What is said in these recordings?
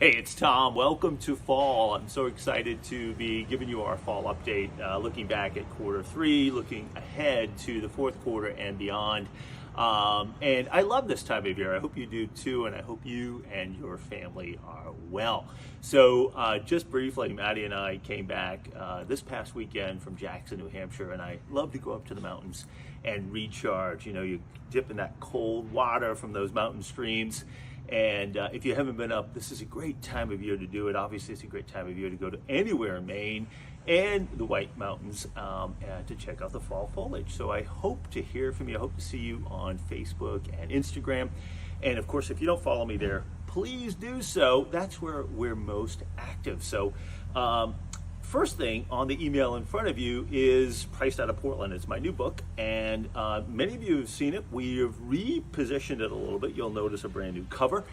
Hey, it's Tom. Welcome to fall. I'm so excited to be giving you our fall update, looking back at Q3, looking ahead to the fourth quarter and beyond. And I love this time of year. I hope you do too, and I hope you and your family are well. So just briefly, Maddie and I came back this past weekend from Jackson, New Hampshire, and I love to go up to the mountains and recharge. You know, you dip in that cold water from those mountain streams. And if you haven't been up, this is a great time of year to do it. Obviously, it's a great time of year to go to anywhere in Maine and the White Mountains and to check out the fall foliage. So I hope to hear from you. I hope to see you on Facebook and Instagram. And of course, if you don't follow me there, please do so. That's where we're most active. So first thing on the email in front of you is Priced Out of Portland. It's my new book, and many of you have seen it. We have repositioned it a little bit. You'll notice a brand new cover,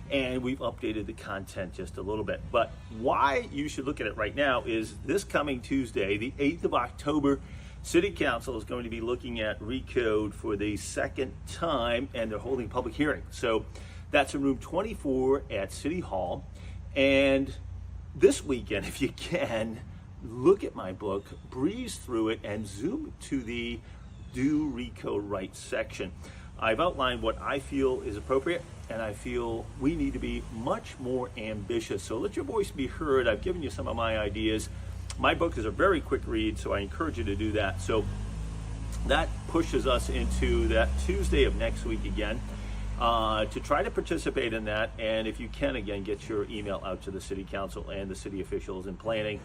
and we've updated the content just a little bit. But why you should look at it right now is this coming Tuesday, the 8th of October, City Council is going to be looking at Recode for the second time, and they're holding a public hearing. So that's in room 24 at City Hall. And this weekend, if you can, look at my book, breeze through it, and zoom to the Do Recode Right section. I've outlined what I feel is appropriate, and I feel we need to be much more ambitious. So let your voice be heard. I've given you some of my ideas. My book is a very quick read, so I encourage you to do that. So that pushes us into that Tuesday of next week again. To try to participate in that, and if you can, again, get your email out to the City Council and the city officials in planning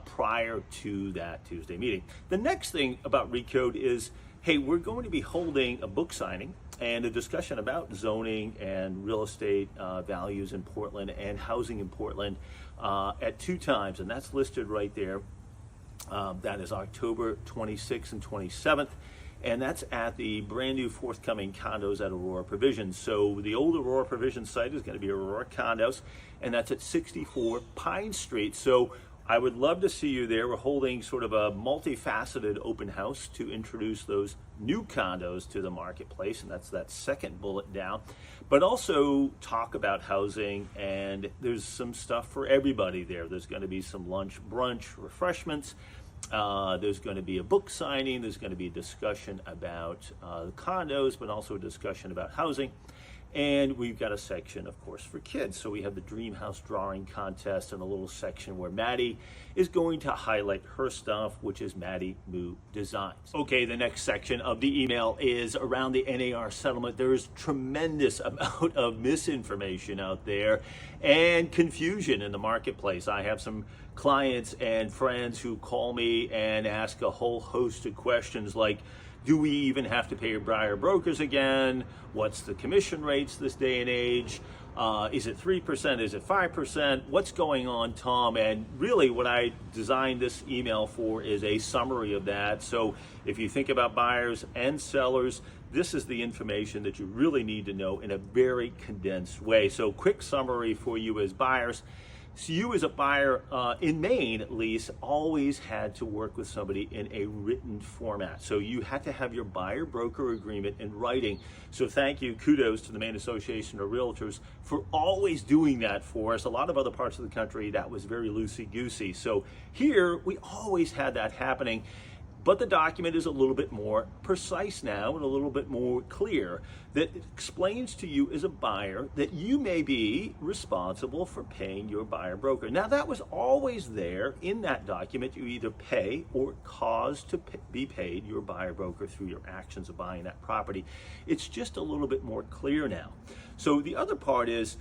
prior to that Tuesday meeting. The next thing about Recode is, hey, we're going to be holding a book signing and a discussion about zoning and real estate values in Portland and housing in Portland at 2 times, and that's listed right there. That is October 26th and 27th. And that's at the brand new forthcoming condos at Aurora Provisions. So the old Aurora Provisions site is going to be Aurora Condos, and that's at 64 Pine Street. So I would love to see you there. We're holding sort of a multifaceted open house to introduce those new condos to the marketplace, and that's that second bullet down. But also talk about housing, and there's some stuff for everybody there. There's going to be some lunch, brunch, refreshments. There's going to be a book signing. There's going to be a discussion about the condos, but also a discussion about housing. And we've got a section, of course, for kids. So we have the Dream House Drawing Contest and a little section where Maddie is going to highlight her stuff, which is Maddie Moo Designs. Okay, the next section of the email is around the NAR settlement. There is tremendous amount of misinformation out there and confusion in the marketplace. I have some clients and friends who call me and ask a whole host of questions like, do we even have to pay buyer brokers again? What's the commission rates this day and age? Is it 3%? Is it 5%? What's going on, Tom? And really what I designed this email for is a summary of that. So if you think about buyers and sellers, this is the information that you really need to know in a very condensed way. So quick summary for you as buyers. So you as a buyer, in Maine at least, always had to work with somebody in a written format. So you had to have your buyer-broker agreement in writing. So thank you, kudos to the Maine Association of Realtors for always doing that for us. A lot of other parts of the country, that was very loosey-goosey. So here, we always had that happening. But the document is a little bit more precise now and a little bit more clear that explains to you as a buyer that you may be responsible for paying your buyer broker. Now that was always there in that document. You either pay or cause to be paid your buyer broker through your actions of buying that property. It's just a little bit more clear now. So the other part is,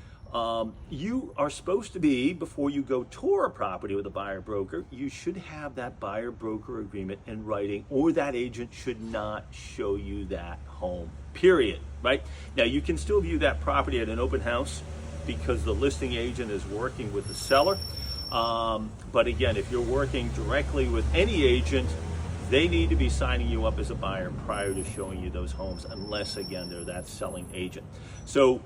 you are supposed to be, before you go tour a property with a buyer broker, you should have that buyer broker agreement in writing, or that agent should not show you that home, period, right? Now you can still view that property at an open house because the listing agent is working with the seller. But again, if you're working directly with any agent, they need to be signing you up as a buyer prior to showing you those homes, unless again, they're that selling agent. So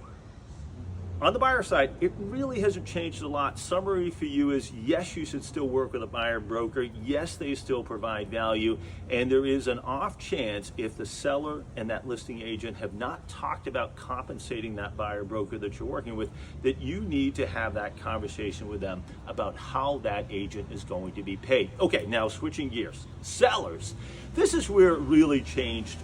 On the buyer side, it really hasn't changed a lot. Summary for you is, yes, you should still work with a buyer broker. Yes, they still provide value. And there is an off chance, if the seller and that listing agent have not talked about compensating that buyer broker that you're working with, that you need to have that conversation with them about how that agent is going to be paid. Okay, now switching gears. Sellers. This is where it really changed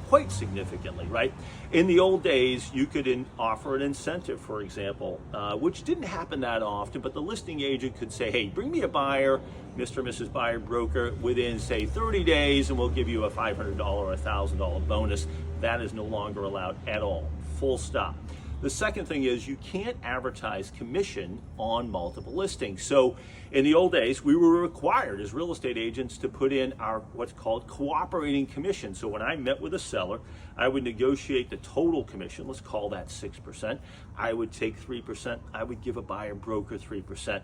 quite significantly, right? In the old days, you could offer an incentive, for example, which didn't happen that often, but the listing agent could say, hey, bring me a buyer, Mr. and Mrs. Buyer Broker, within, say, 30 days, and we'll give you a $500 or $1,000 bonus. That is no longer allowed at all, full stop. The second thing is, you can't advertise commission on multiple listings. So in the old days, we were required as real estate agents to put in our what's called cooperating commission. So when I met with a seller, I would negotiate the total commission, let's call that 6%. I would take 3%, I would give a buyer broker 3%.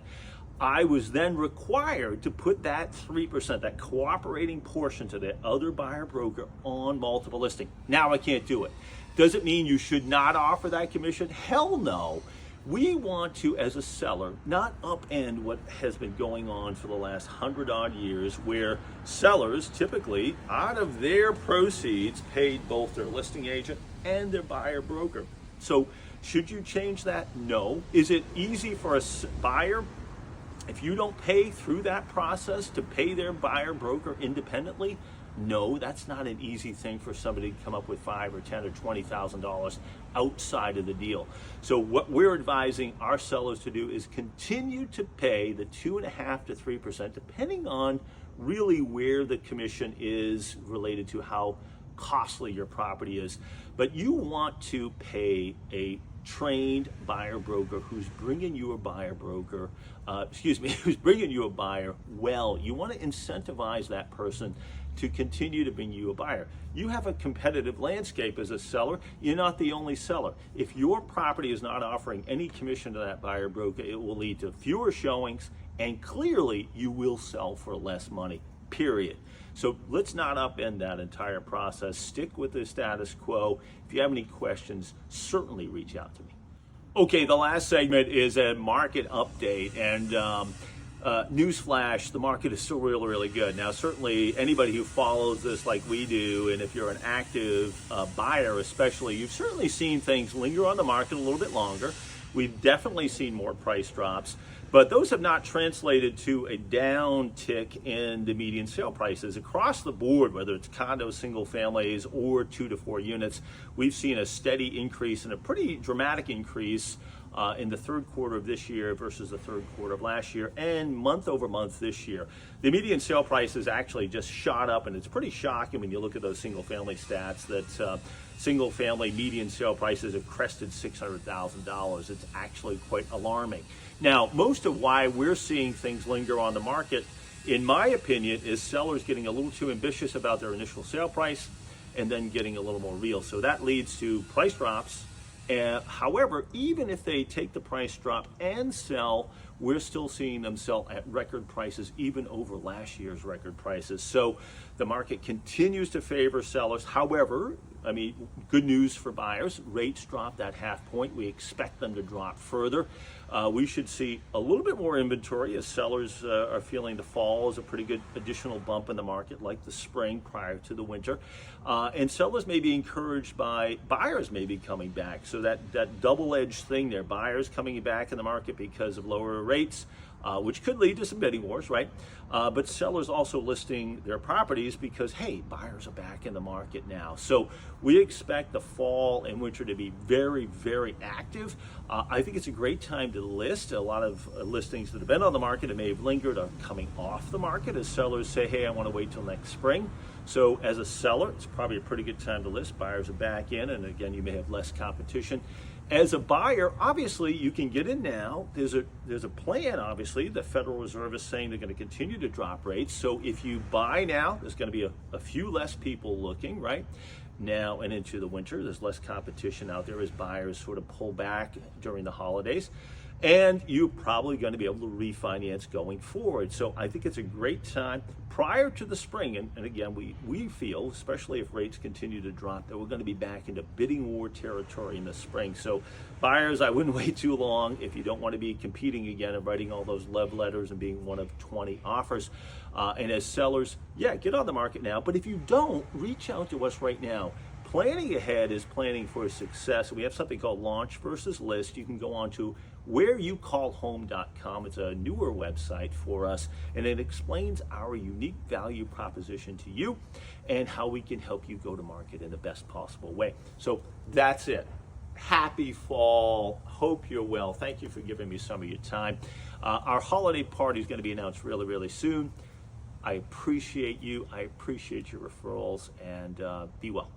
I was then required to put that 3%, that cooperating portion, to the other buyer broker on multiple listing. Now I can't do it. Does it mean you should not offer that commission? Hell no. We want to, as a seller, not upend what has been going on for the last 100-odd years, where sellers typically, out of their proceeds, paid both their listing agent and their buyer broker. So should you change that? No. Is it easy for a buyer, if you don't pay through that process, to pay their buyer broker independently? No, that's not an easy thing for somebody to come up with $5,000 or $10,000 or $20,000 outside of the deal. So what we're advising our sellers to do is continue to pay the 2.5% to 3%, depending on really where the commission is related to how costly your property is. But you want to pay a trained buyer broker who's bringing you a buyer broker, who's bringing you a buyer well. You want to incentivize that person to continue to bring you a buyer. You have a competitive landscape as a seller. You're not the only seller. If your property is not offering any commission to that buyer broker, it will lead to fewer showings, and clearly you will sell for less money, period. So let's not upend that entire process. Stick with the status quo. If you have any questions, certainly reach out to me. Okay, the last segment is a market update, and newsflash, the market is still really, really good. Now, certainly anybody who follows this like we do, and if you're an active buyer especially, you've certainly seen things linger on the market a little bit longer. We've definitely seen more price drops, but those have not translated to a downtick in the median sale prices. Across the board, whether it's condos, single families, or 2 to 4 units, we've seen a steady increase and a pretty dramatic increase in the third quarter of this year versus the third quarter of last year, and month over month this year. The median sale prices actually just shot up, and it's pretty shocking when you look at those single family stats that single family median sale prices have crested $600,000. It's actually quite alarming. Now, most of why we're seeing things linger on the market, in my opinion, is sellers getting a little too ambitious about their initial sale price and then getting a little more real. So that leads to price drops. However, even if they take the price drop and sell, we're still seeing them sell at record prices, even over last year's record prices. So the market continues to favor sellers. However, I mean, good news for buyers. Rates dropped that half point. We expect them to drop further. We should see a little bit more inventory as sellers are feeling the fall is a pretty good additional bump in the market, like the spring prior to the winter. And sellers may be encouraged by buyers maybe coming back. So that double-edged thing there, buyers coming back in the market because of lower rates, which could lead to some bidding wars, right? But sellers also listing their properties because, hey, buyers are back in the market now. So we expect the fall and winter to be very, very active. I think it's a great time to list. A lot of listings that have been on the market and may have lingered are coming off the market as sellers say, hey, I want to wait till next spring. So as a seller, it's probably a pretty good time to list. Buyers are back in, and again, you may have less competition. As a buyer, obviously, you can get in now. There's a plan, obviously. The Federal Reserve is saying they're going to continue to drop rates. So if you buy now, there's going to be a few less people looking, right? Now and into the winter, there's less competition out there as buyers sort of pull back during the holidays. and you're probably going to be able to refinance going forward. So I think it's a great time prior to the spring. And again, we feel, especially if rates continue to drop, that we're going to be back into bidding war territory in the spring. So buyers, I wouldn't wait too long if you don't want to be competing again and writing all those love letters and being one of 20 offers. And as sellers, yeah, get on the market now. But if you don't, reach out to us right now. Planning ahead is planning for success. We have something called Launch versus List. You can go on to whereyoucallhome.com. It's a newer website for us, and it explains our unique value proposition to you and how we can help you go to market in the best possible way. So that's it. Happy fall. Hope you're well. Thank you for giving me some of your time. Our holiday party is going to be announced really, really soon. I appreciate you. I appreciate your referrals, and be well.